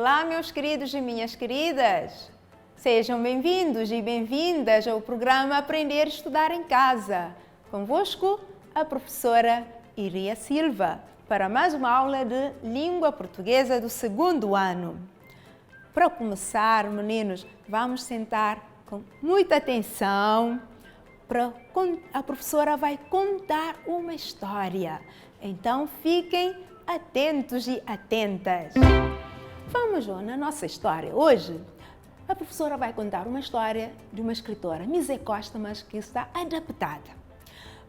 Olá, meus queridos e minhas queridas! Sejam bem-vindos e bem-vindas ao programa Aprender e Estudar em Casa. Convosco, a professora Iria Silva, para mais uma aula de Língua Portuguesa do segundo ano. Para começar, meninos, vamos sentar com muita atenção. A professora vai contar uma história. Então, fiquem atentos e atentas. Vamos na nossa história. Hoje, a professora vai contar uma história de uma escritora, Misé Costa, mas que está adaptada.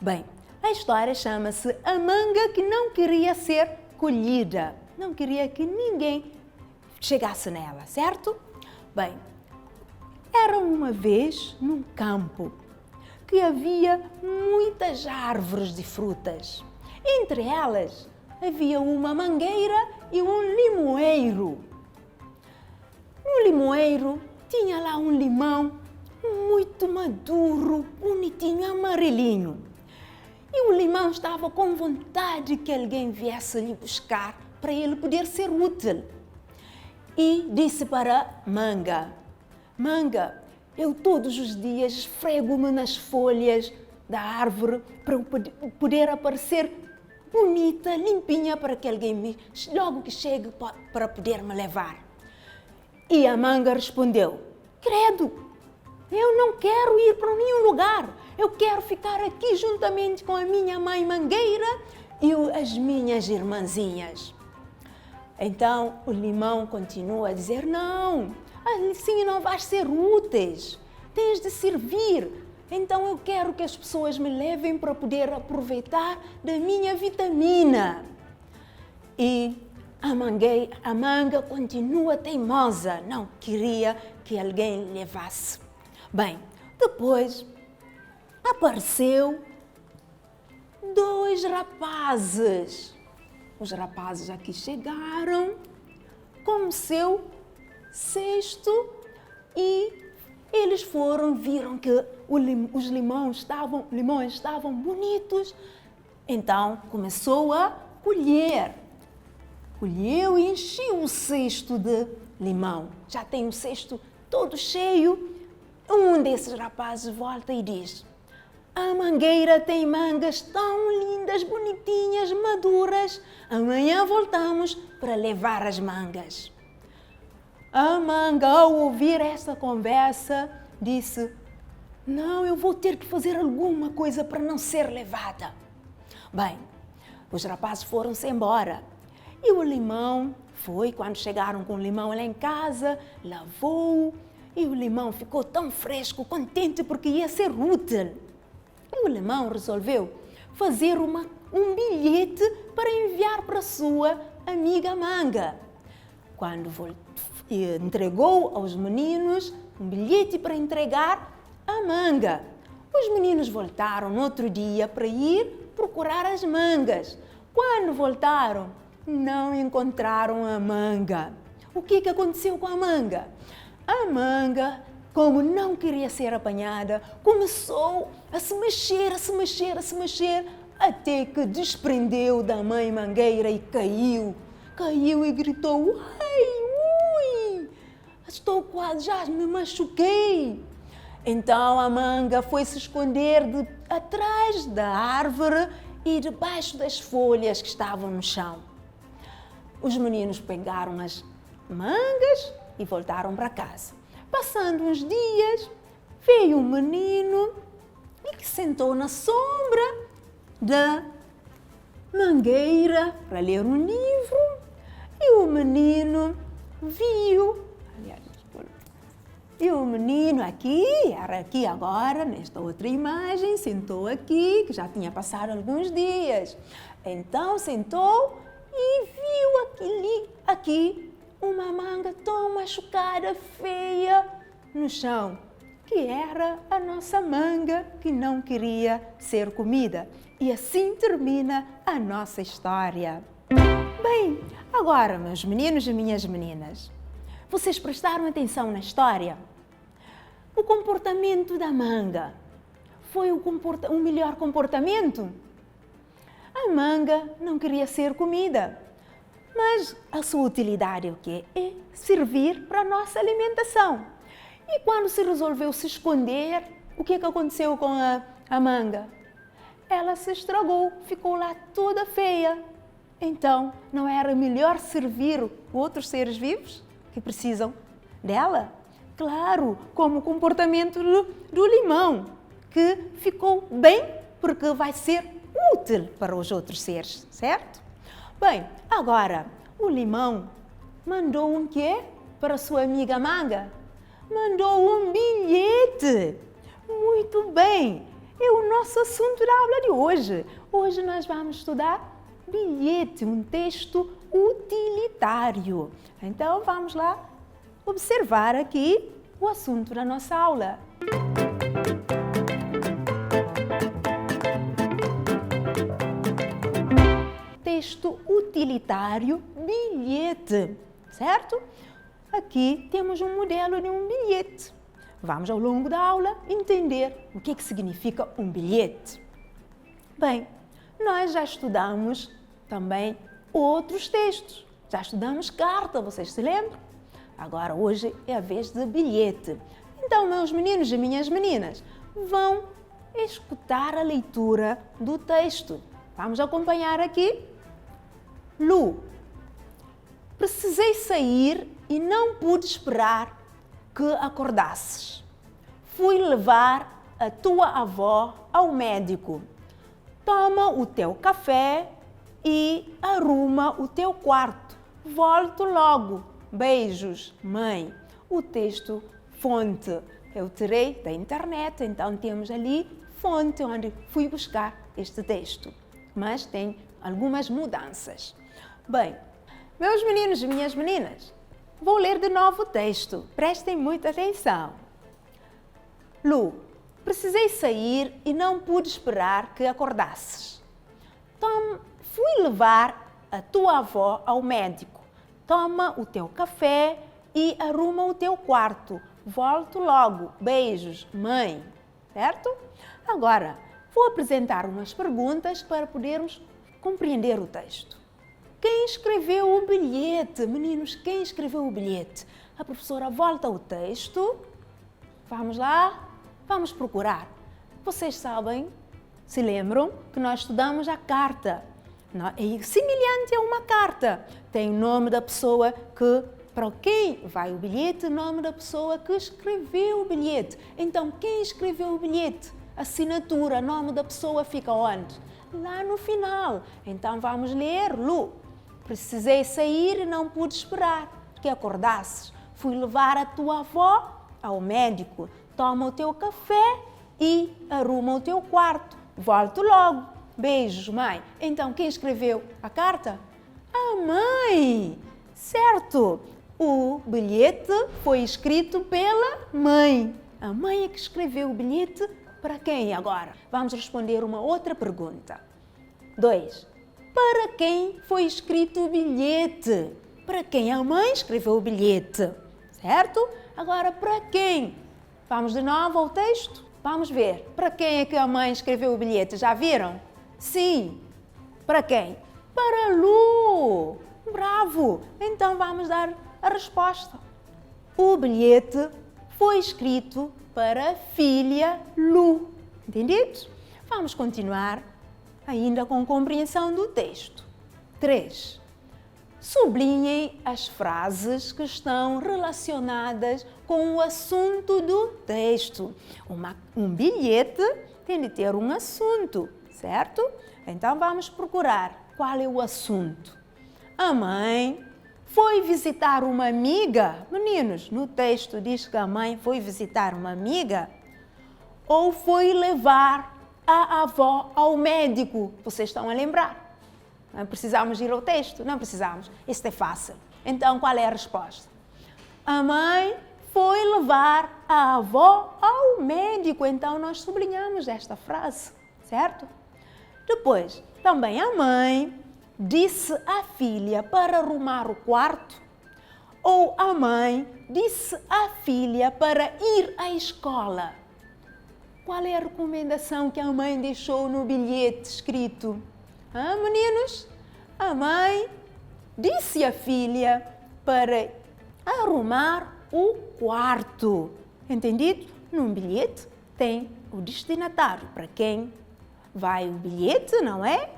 Bem, a história chama-se A Manga que Não Queria Ser Colhida. Não queria que ninguém chegasse nela, certo? Bem, era uma vez num campo que havia muitas árvores de frutas. Entre elas, havia uma mangueira e um limoeiro. No limoeiro tinha lá um limão muito maduro, bonitinho, amarelinho. E o limão estava com vontade que alguém viesse lhe buscar para ele poder ser útil. E disse para a manga: Manga, eu todos os dias esfrego-me nas folhas da árvore para eu poder aparecer bonita, limpinha, para que alguém logo que chegue para poder me levar. E a manga respondeu: Credo, eu não quero ir para nenhum lugar. Eu quero ficar aqui juntamente com a minha mãe mangueira e as minhas irmãzinhas. Então o limão continua a dizer: Não, assim não vais ser úteis. Tens de servir. Então eu quero que as pessoas me levem para poder aproveitar da minha vitamina. E a manga continua teimosa, não queria que alguém levasse. Bem, depois apareceu 2 rapazes. Os rapazes aqui chegaram com o seu cesto e eles viram que os limões estavam bonitos. Então começou a colher. Colheu e encheu o cesto de limão. Já tem o cesto todo cheio. Um desses rapazes volta e diz: A mangueira tem mangas tão lindas, bonitinhas, maduras. Amanhã voltamos para levar as mangas. A manga, ao ouvir essa conversa, disse: Não, eu vou ter que fazer alguma coisa para não ser levada. Bem, os rapazes foram-se embora. E o limão quando chegaram com o limão lá em casa, lavou e o limão ficou tão fresco, contente porque ia ser útil. E o limão resolveu fazer um bilhete para enviar para a sua amiga manga. Quando entregou aos meninos um bilhete para entregar à manga. Os meninos voltaram no outro dia para ir procurar as mangas. Quando voltaram, não encontraram a manga. O que aconteceu com a manga? A manga, como não queria ser apanhada, começou a se mexer, até que desprendeu da mãe mangueira e caiu. Caiu e gritou: Ai, ui, já me machuquei. Então a manga foi se esconder atrás da árvore e debaixo das folhas que estavam no chão. Os meninos pegaram as mangas e voltaram para casa. Passando uns dias, veio um menino e que sentou na sombra da mangueira para ler um livro. E o menino era aqui agora, nesta outra imagem, sentou aqui, que já tinha passado alguns dias. Então sentou e viu aqui uma manga tão machucada, feia, no chão, que era a nossa manga que não queria ser comida. E assim termina a nossa história. Bem, agora, meus meninos e minhas meninas, vocês prestaram atenção na história? O comportamento da manga foi o melhor comportamento? A manga não queria ser comida. Mas a sua utilidade é o quê? É servir para a nossa alimentação. E quando se resolveu se esconder, o que aconteceu com a manga? Ela se estragou, ficou lá toda feia. Então, não era melhor servir outros seres vivos que precisam dela? Claro, como o comportamento do limão, que ficou bem porque vai ser útil para os outros seres, certo? Bem, agora, o limão mandou um quê para sua amiga manga? Mandou um bilhete. Muito bem, é o nosso assunto da aula de hoje. Hoje nós vamos estudar bilhete, um texto utilitário. Então, vamos lá observar aqui o assunto da nossa aula. Texto utilitário, bilhete, certo? Aqui temos um modelo de um bilhete. Vamos, ao longo da aula, entender o que significa um bilhete. Bem, nós já estudamos também outros textos. Já estudamos carta, vocês se lembram? Agora, hoje é a vez de bilhete. Então, meus meninos e minhas meninas, vão escutar a leitura do texto. Vamos acompanhar aqui. Lu, precisei sair e não pude esperar que acordasses. Fui levar a tua avó ao médico. Toma o teu café e arruma o teu quarto. Volto logo. Beijos, mãe. O texto, fonte, eu tirei da internet, então temos ali fonte onde fui buscar este texto. Mas tem algumas mudanças. Bem, meus meninos e minhas meninas, vou ler de novo o texto. Prestem muita atenção. Lu, precisei sair e não pude esperar que acordasses. Fui levar a tua avó ao médico. Toma o teu café e arruma o teu quarto. Volto logo. Beijos, mãe. Certo? Agora, vou apresentar umas perguntas para podermos compreender o texto. Quem escreveu o bilhete? Meninos, quem escreveu o bilhete? A professora volta ao texto. Vamos lá? Vamos procurar. Vocês sabem, se lembram, que nós estudamos a carta. É semelhante a uma carta. Tem o nome da pessoa para quem vai o bilhete, o nome da pessoa que escreveu o bilhete. Então, quem escreveu o bilhete? Assinatura, nome da pessoa fica onde? Lá no final. Então, vamos ler. Lu, precisei sair e não pude esperar que acordasses. Fui levar a tua avó ao médico. Toma o teu café e arruma o teu quarto. Volto logo. Beijos, mãe. Então, quem escreveu a carta? A mãe! Certo! O bilhete foi escrito pela mãe. A mãe é que escreveu o bilhete para quem agora? Vamos responder uma outra pergunta. 2. Para quem foi escrito o bilhete? Para quem a mãe escreveu o bilhete? Certo? Agora, para quem? Vamos de novo ao texto? Vamos ver. Para quem é que a mãe escreveu o bilhete? Já viram? Sim. Para quem? Para Lu. Bravo! Então vamos dar a resposta. O bilhete foi escrito para a filha Lu. Entendido? Vamos continuar ainda com compreensão do texto. 3. Sublinhem as frases que estão relacionadas com o assunto do texto. Um bilhete tem de ter um assunto, certo? Então vamos procurar qual é o assunto. A mãe foi visitar uma amiga. Meninos, no texto diz que a mãe foi visitar uma amiga ou foi levar a avó ao médico. Vocês estão a lembrar? Não precisamos ir ao texto? Não precisamos. Este é fácil. Então, qual é a resposta? A mãe foi levar a avó ao médico. Então, nós sublinhamos esta frase, certo? Depois, também a mãe disse à filha para arrumar o quarto ou a mãe disse à filha para ir à escola. Qual é a recomendação que a mãe deixou no bilhete escrito? Meninos? A mãe disse a filha para arrumar o quarto. Entendido? Num bilhete tem o destinatário, para quem vai o bilhete, não é?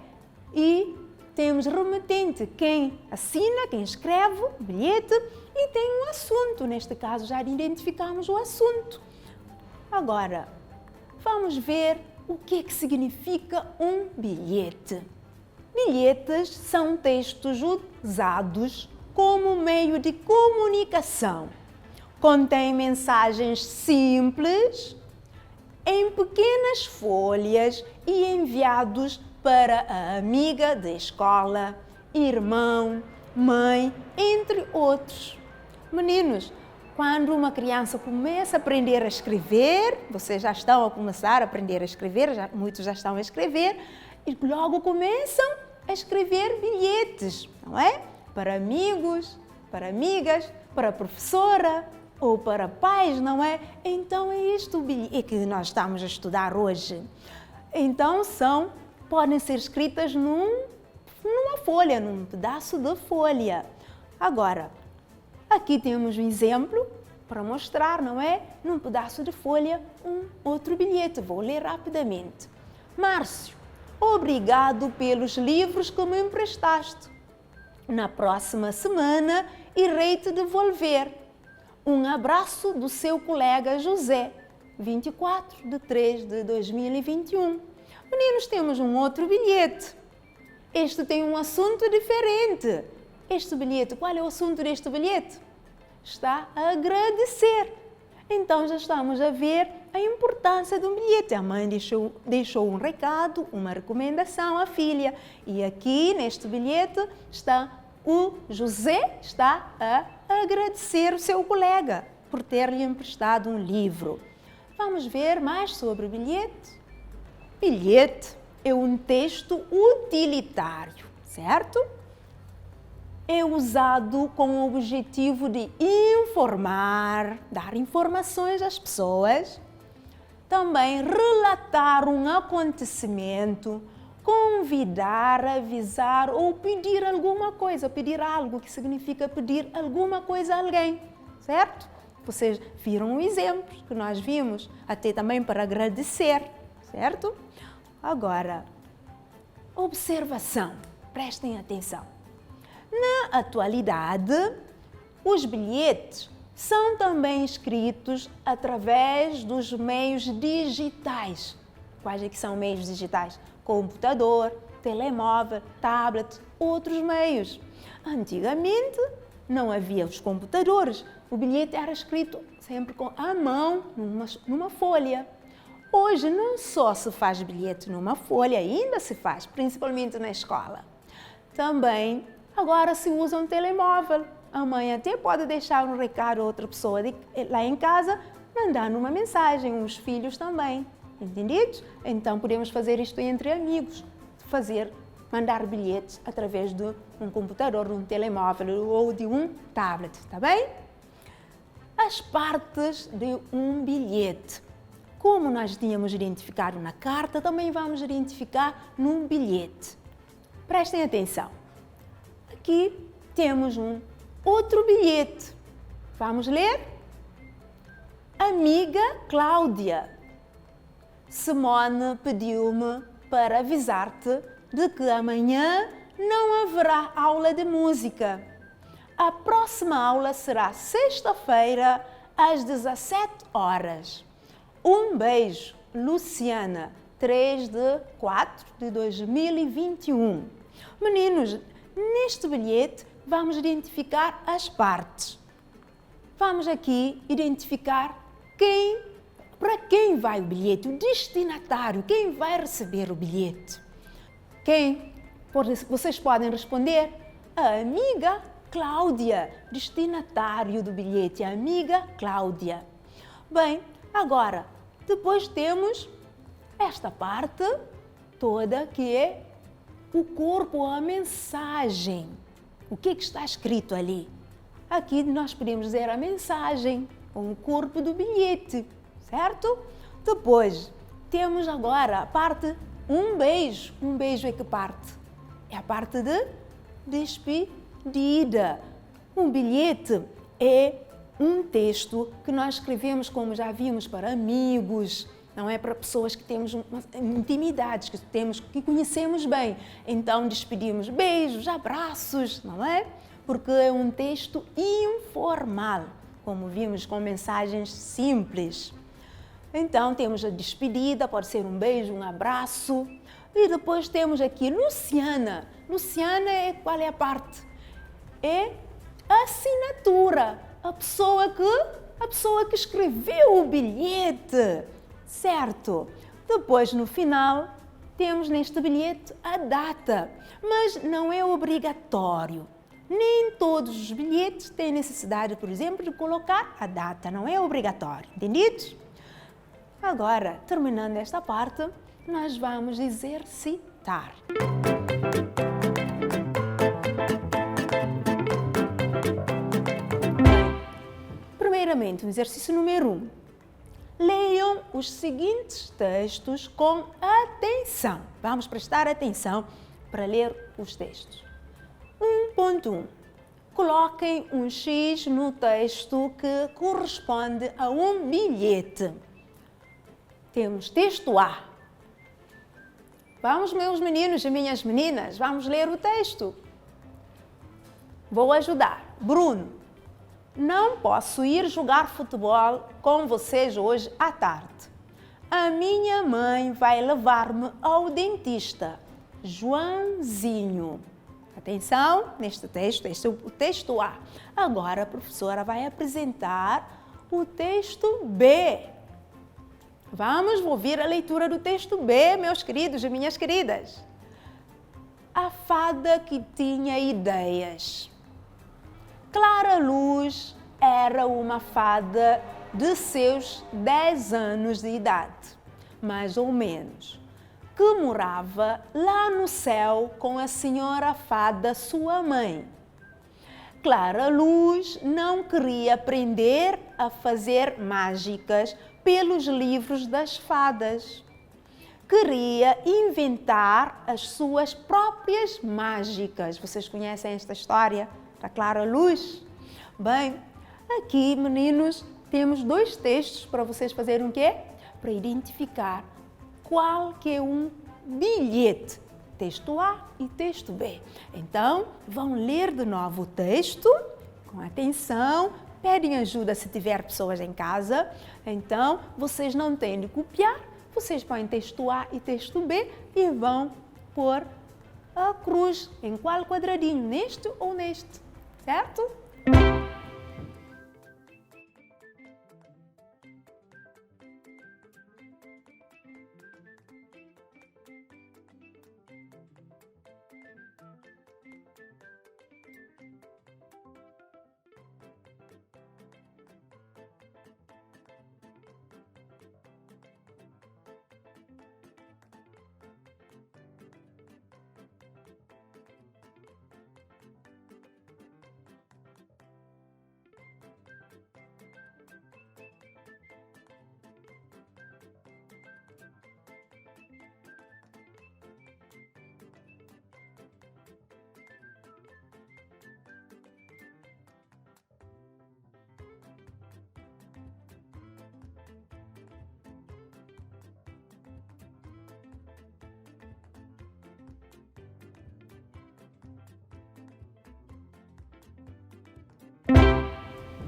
E temos remetente, quem assina, quem escreve o bilhete, e tem um assunto. Neste caso, já identificamos o assunto. Agora, vamos ver o que significa um bilhete. Bilhetes são textos usados como meio de comunicação. Contém mensagens simples, em pequenas folhas e enviados para a amiga da escola, irmão, mãe, entre outros. Meninos, quando uma criança começa a aprender a escrever, vocês já estão a começar a aprender a escrever, muitos já estão a escrever, e logo começam a escrever bilhetes, não é? Para amigos, para amigas, para a professora ou para pais, não é? Então é isto que nós estamos a estudar hoje. Então podem ser escritas numa folha, num pedaço de folha. Agora, aqui temos um exemplo para mostrar, não é? Num pedaço de folha, um outro bilhete. Vou ler rapidamente. Márcio, obrigado pelos livros que me emprestaste. Na próxima semana irei te devolver. Um abraço do seu colega José, 24/3/2021. Meninos, temos um outro bilhete. Este tem um assunto diferente. Este bilhete, qual é o assunto deste bilhete? Está a agradecer. Então já estamos a ver a importância de um bilhete. A mãe deixou um recado, uma recomendação à filha. E aqui neste bilhete o José está a agradecer o seu colega por ter-lhe emprestado um livro. Vamos ver mais sobre o bilhete. Bilhete é um texto utilitário, certo? É usado com o objetivo de informar, dar informações às pessoas, também relatar um acontecimento, convidar, avisar ou pedir alguma coisa, pedir algo, que significa pedir alguma coisa a alguém, certo? Vocês viram o exemplo que nós vimos, até também para agradecer, certo? Agora, observação, prestem atenção. Na atualidade, os bilhetes são também escritos através dos meios digitais. Quais é que são meios digitais? Computador, telemóvel, tablet, outros meios. Antigamente, não havia os computadores. O bilhete era escrito sempre à mão, numa folha. Hoje, não só se faz bilhete numa folha, ainda se faz, principalmente na escola. Também, agora se usa um telemóvel. A mãe até pode deixar um recado a outra pessoa lá em casa, mandando uma mensagem, os filhos também. Entendidos? Então podemos fazer isto entre amigos, mandar bilhetes através de um computador, de um telemóvel ou de um tablet, tá bem? As partes de um bilhete. Como nós tínhamos identificado na carta, também vamos identificar num bilhete. Prestem atenção. Aqui temos um outro bilhete. Vamos ler? Amiga Cláudia, Simone pediu-me para avisar-te de que amanhã não haverá aula de música. A próxima aula será sexta-feira, às 17 horas. Um beijo, Luciana, 3/4/2021. Meninos, neste bilhete vamos identificar as partes. Vamos aqui identificar para quem vai o bilhete, o destinatário, quem vai receber o bilhete. Vocês podem responder, a amiga Cláudia, destinatário do bilhete, a amiga Cláudia. Bem, agora, depois temos esta parte toda que é o corpo, a mensagem. O que está escrito ali? Aqui nós podemos dizer a mensagem, ou o corpo do bilhete, certo? Depois, temos agora a parte um beijo. Um beijo é que parte? É a parte de de ida. Um bilhete é um texto que nós escrevemos, como já vimos, para amigos, não é para pessoas que temos intimidades, que conhecemos bem. Então despedimos beijos, abraços, não é? Porque é um texto informal, como vimos, com mensagens simples. Então temos a despedida, pode ser um beijo, um abraço. E depois temos aqui Luciana. Luciana qual é a parte? É a assinatura, a pessoa que escreveu o bilhete, certo? Depois, no final, temos neste bilhete a data, mas não é obrigatório. Nem todos os bilhetes têm necessidade, por exemplo, de colocar a data, não é obrigatório, entendidos? Agora, terminando esta parte, nós vamos exercitar. Primeiramente, o exercício número 1. Leiam os seguintes textos com atenção. Vamos prestar atenção para ler os textos. 1.1. Coloquem um X no texto que corresponde a um bilhete. Temos texto A. Vamos, meus meninos e minhas meninas, vamos ler o texto. Vou ajudar. Bruno, não posso ir jogar futebol com vocês hoje à tarde. A minha mãe vai levar-me ao dentista. Joãozinho. Atenção neste texto, este é o texto A. Agora a professora vai apresentar o texto B. Vamos ouvir a leitura do texto B, meus queridos e minhas queridas. A fada que tinha ideias. Clara Luz era uma fada de seus 10 anos de idade, mais ou menos, que morava lá no céu com a senhora fada, sua mãe. Clara Luz não queria aprender a fazer mágicas pelos livros das fadas. Queria inventar as suas próprias mágicas. Vocês conhecem esta história da Clara Luz? Bem, aqui, meninos, temos 2 textos para vocês fazerem o quê? Para identificar qual que é um bilhete. Texto A e texto B. Então, vão ler de novo o texto, com atenção, pedem ajuda se tiver pessoas em casa. Então, vocês não têm de copiar, vocês põem texto A e texto B e vão pôr a cruz em qual quadradinho, neste ou neste, certo?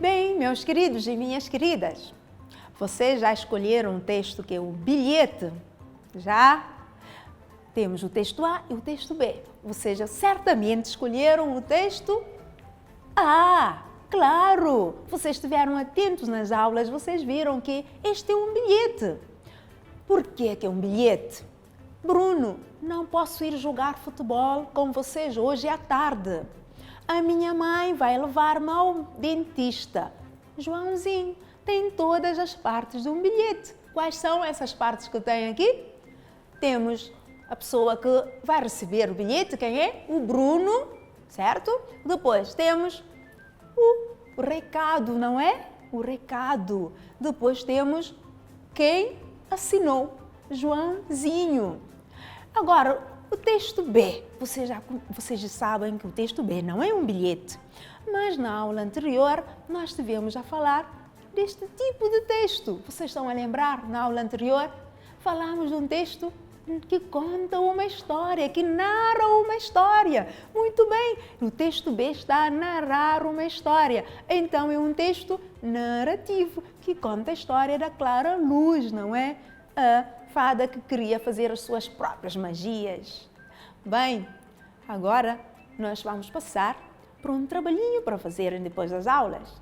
Bem, meus queridos e minhas queridas, vocês já escolheram um texto que é o bilhete? Já? Temos o texto A e o texto B. Vocês já certamente escolheram o texto A. Claro! Vocês estiveram atentos nas aulas, vocês viram que este é um bilhete. Por que é um bilhete? Bruno, não posso ir jogar futebol com vocês hoje à tarde. A minha mãe vai levar-me ao dentista. Joãozinho, tem todas as partes de um bilhete. Quais são essas partes que tem aqui? Temos a pessoa que vai receber o bilhete, quem é? O Bruno, certo? Depois temos o recado, não é? O recado. Depois temos quem assinou, Joãozinho. Agora, o texto B. Vocês já sabem que o texto B não é um bilhete, mas na aula anterior nós tivemos a falar deste tipo de texto. Vocês estão a lembrar? Na aula anterior falamos de um texto que conta uma história, que narra uma história. Muito bem, o texto B está a narrar uma história. Então é um texto narrativo que conta a história da Clara Luz, não é? A fada que queria fazer as suas próprias magias. Bem, agora nós vamos passar para um trabalhinho para fazerem depois das aulas.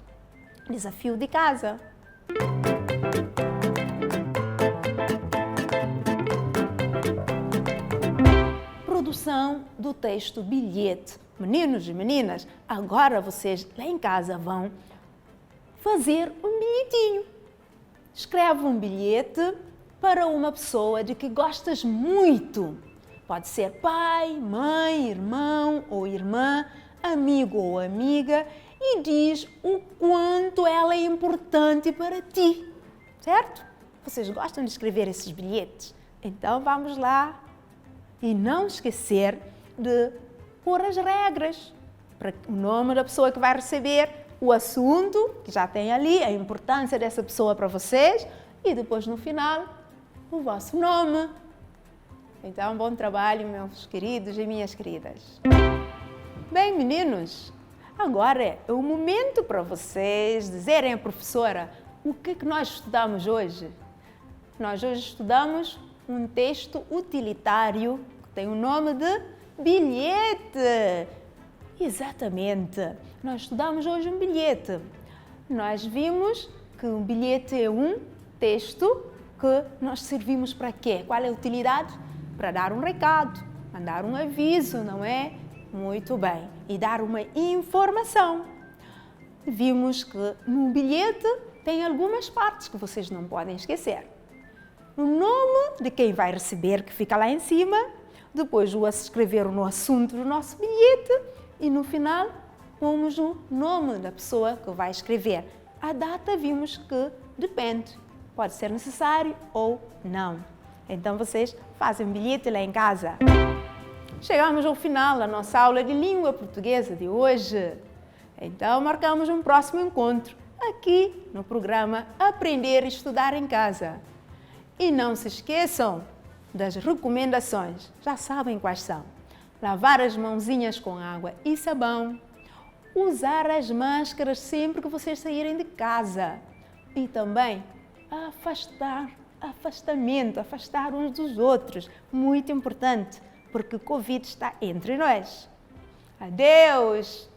Desafio de casa. Produção do texto bilhete. Meninos e meninas, agora vocês lá em casa vão fazer um bilhetinho. Escreve um bilhete para uma pessoa de que gostas muito. Pode ser pai, mãe, irmão ou irmã, amigo ou amiga, e diz o quanto ela é importante para ti, certo? Vocês gostam de escrever esses bilhetes? Então vamos lá. E não esquecer de pôr as regras para o nome da pessoa que vai receber, o assunto, que já tem ali, a importância dessa pessoa para vocês, e depois no final, o vosso nome. Então, bom trabalho, meus queridos e minhas queridas. Bem, meninos, agora é o momento para vocês dizerem à professora o que nós estudamos hoje. Nós hoje estudamos um texto utilitário que tem o nome de bilhete. Exatamente. Nós estudamos hoje um bilhete. Nós vimos que um bilhete é um texto que nós servimos para quê? Qual é a utilidade? Para dar um recado, mandar um aviso, não é? Muito bem. E dar uma informação. Vimos que no bilhete tem algumas partes que vocês não podem esquecer. O nome de quem vai receber, que fica lá em cima, depois o escrever no assunto do nosso bilhete e no final pomos o nome da pessoa que vai escrever. A data vimos que depende, pode ser necessário ou não. Então vocês fazem um bilhete lá em casa. Chegamos ao final da nossa aula de língua portuguesa de hoje. Então marcamos um próximo encontro aqui no programa Aprender e Estudar em Casa. E não se esqueçam das recomendações, já sabem quais são. Lavar as mãozinhas com água e sabão, usar as máscaras sempre que vocês saírem de casa e também afastar uns dos outros, muito importante, porque o Covid está entre nós. Adeus!